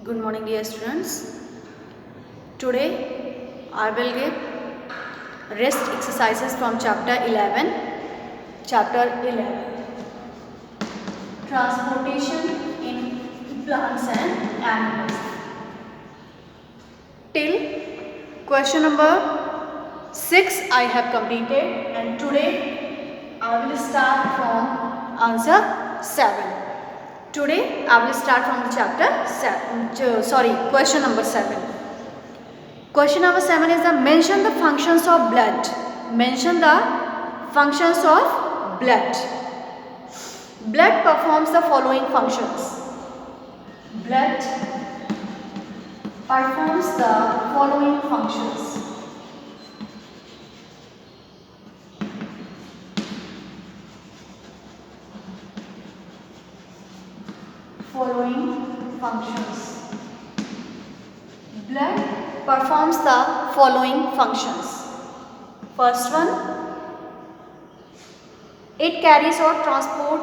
Good morning, dear students. Today I will give rest exercises from chapter 11. Chapter 11, Transportation in Plants and Animals. Till question number 6 I have completed, and today I will start from answer 7. Today I will start from the chapter 7, question number 7. Question number 7 is the mention the functions of blood. Mention the functions of blood. Blood performs the following functions. Blood performs the following functions. Blood performs the following functions. First one, it carries or transport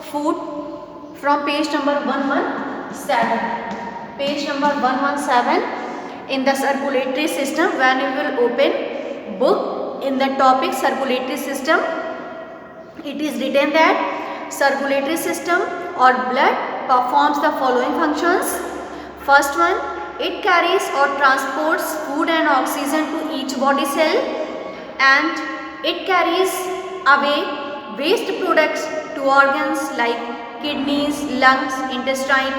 food from page number 117. Page number 117 in the circulatory system. When you will open book in the topic circulatory system, it is written that circulatory system or blood performs the following functions. First one, it carries or transports food and oxygen to each body cell, and it carries away waste products to organs like kidneys, lungs, intestine,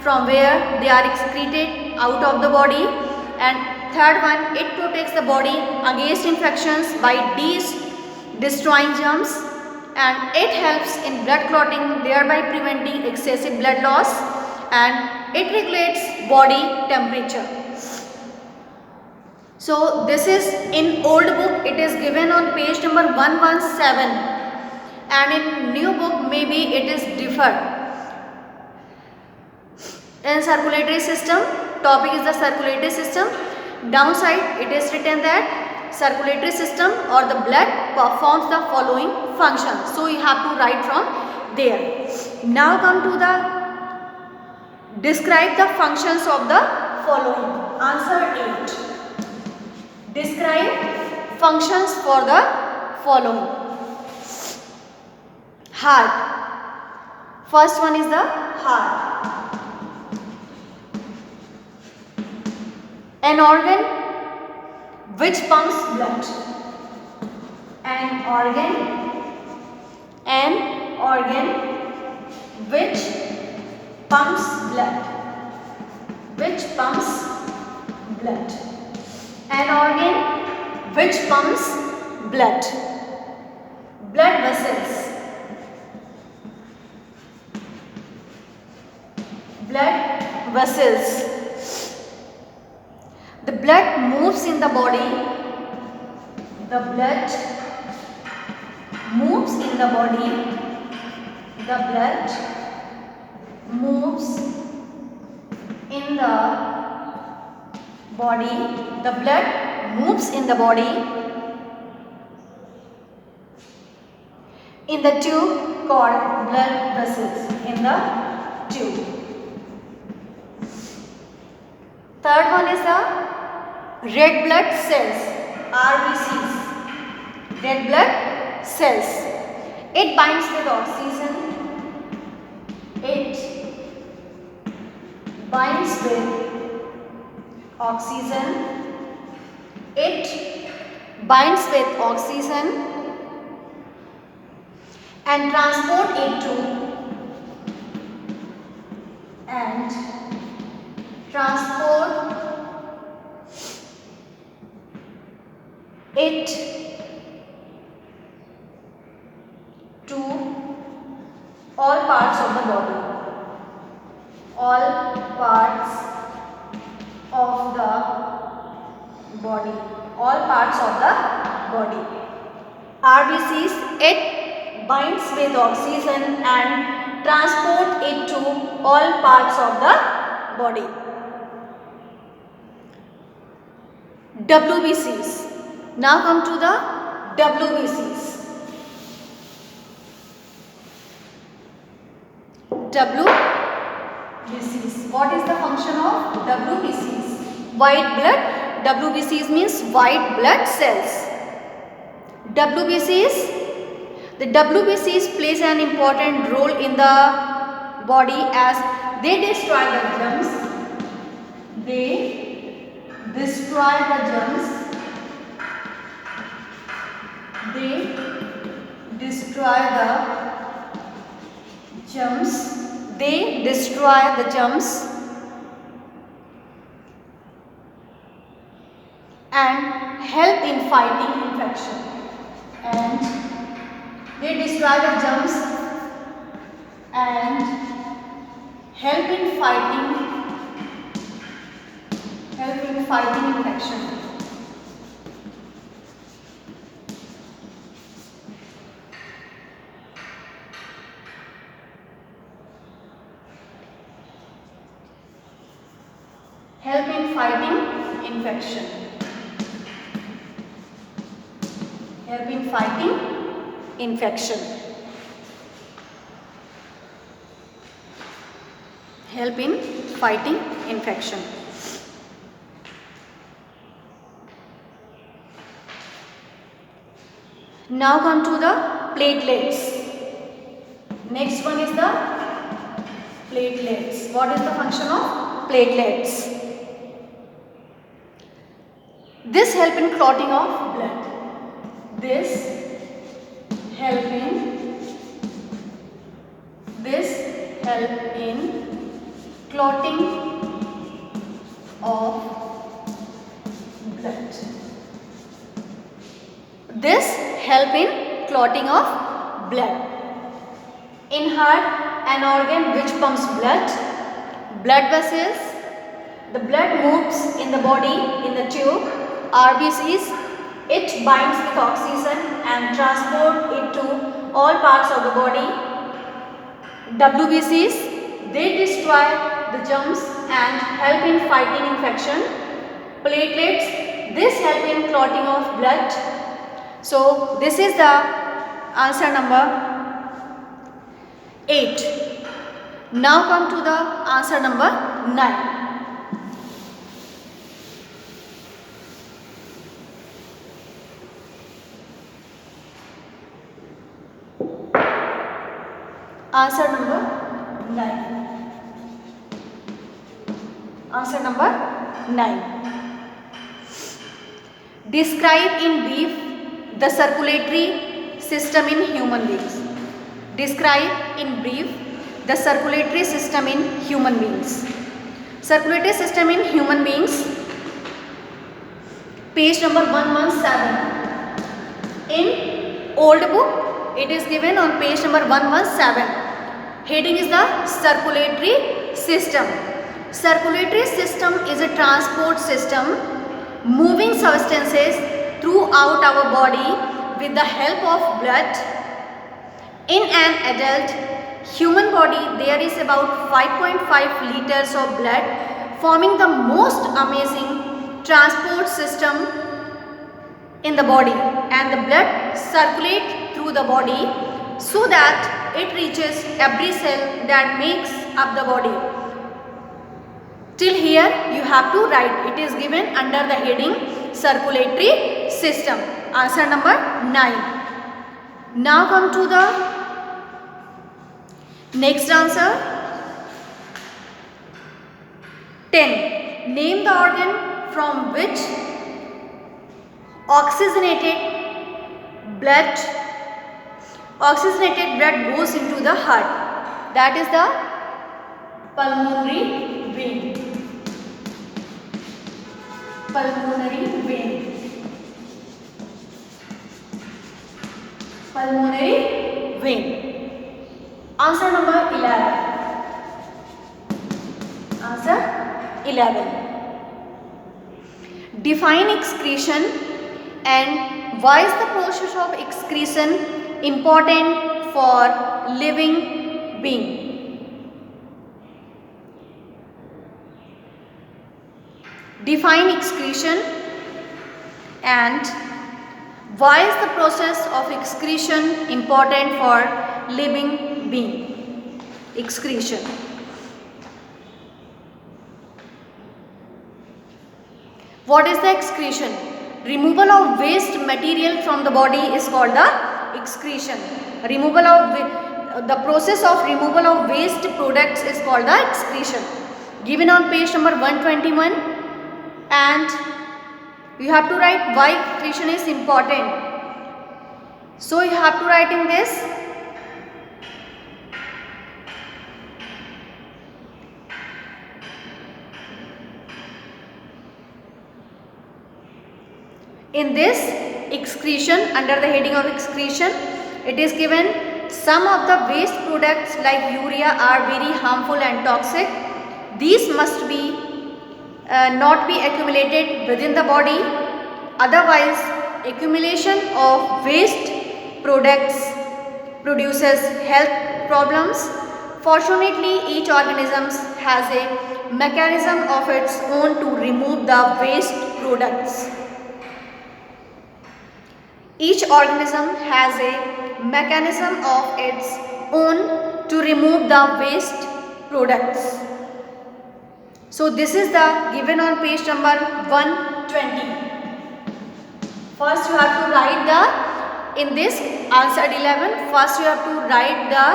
from where they are excreted out of the body. And third one, it protects the body against infections by destroying germs, and it helps in blood clotting, thereby preventing excessive blood loss, and it regulates body temperature. So this is in old book, it is given on page number 117, and in new book maybe it is differed. In circulatory system, topic is the circulatory system. Downside it is written that circulatory system or the blood performs the following functions. So you have to write from there. Now come to the describe the functions of the following. Answer 8. Describe functions for the following. Heart. First one is the heart. An organ which pumps blood. An organ which pumps blood. An organ which pumps blood. Blood vessels. The blood moves in the body. The blood moves in the body. The blood moves in the body. The blood moves in the body in the tube called blood vessels. In the tube. Third one is the red blood cells, RBCs. Red blood cells. It binds with oxygen. It binds with oxygen and transport it to all parts of the body. All parts of the body. RBCs, it binds with oxygen and transport it to all parts of the body. WBCs. Now come to the WBCs. W WBCs. What is the function of WBCs? White blood. WBCs means white blood cells. WBCs, the WBCs plays an important role in the body as they destroy the germs. They destroy the germs. They destroy the germs. They destroy the germs and help in fighting infection. And they destroy the germs and help in fighting infection. Help in fighting infection. Help in fighting infection. Help in fighting infection. Now come to the platelets. Next one is the platelets. What is the function of platelets? This help in clotting of blood. This help in clotting of blood. This help in clotting of blood. In heart, an organ which pumps blood vessels. The blood moves in the body in the tube. RBCs, it binds with oxygen and transport it to all parts of the body. WBCs, they destroy the germs and help in fighting infection. Platelets, this help in clotting of blood. So this is the answer number 8. Now come to the answer number 9. Answer number 9. Answer number 9. Describe in brief the circulatory system in human beings. Describe in brief the circulatory system in human beings. Circulatory system in human beings. Page number 117. In old book, it is given on page number 117. Heading is the circulatory system. Circulatory system is a transport system moving substances throughout our body with the help of blood. In an adult human body, there is about 5.5 liters of blood, forming the most amazing transport system in the body, and the blood circulates through the body so that it reaches every cell that makes up the body. Till here you have to write. It is given under the heading circulatory system. Answer number 9. Now come to the next answer. 10. Name the organ from which oxygenated blood goes into the heart. That is the pulmonary vein. Pulmonary vein. Pulmonary vein. Answer number 11. Answer 11. Define excretion and why is the process of excretion important for living being? Define excretion and why is the process of excretion important for living being? Excretion. What is the excretion? Removal of waste material from the body is called the excretion. The process of removal of waste products is called the excretion. Given on page number 121, and you have to write why excretion is important. So you have to write in this. In this excretion, under the heading of excretion, it is given some of the waste products like urea are very harmful and toxic. These must be not be accumulated within the body, otherwise accumulation of waste products produces health problems. Fortunately, each organism has a mechanism of its own to remove the waste products. Each organism has a mechanism of its own to remove the waste products. So this is the given on page number 120. First you have to write the, in this answered 11, first you have to write the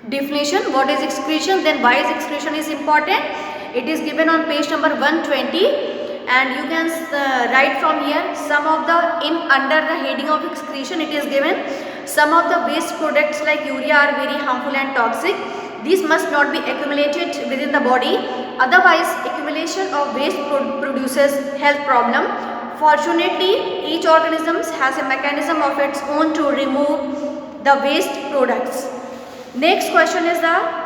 definition, what is excretion, then why is excretion is important. It is given on page number 120, and you can write from here some of the, under the heading of excretion it is given some of the waste products like urea are very harmful and toxic. These must not be accumulated within the body, otherwise accumulation of waste produces health problem. Fortunately, each organism has a mechanism of its own to remove the waste products. Next question is the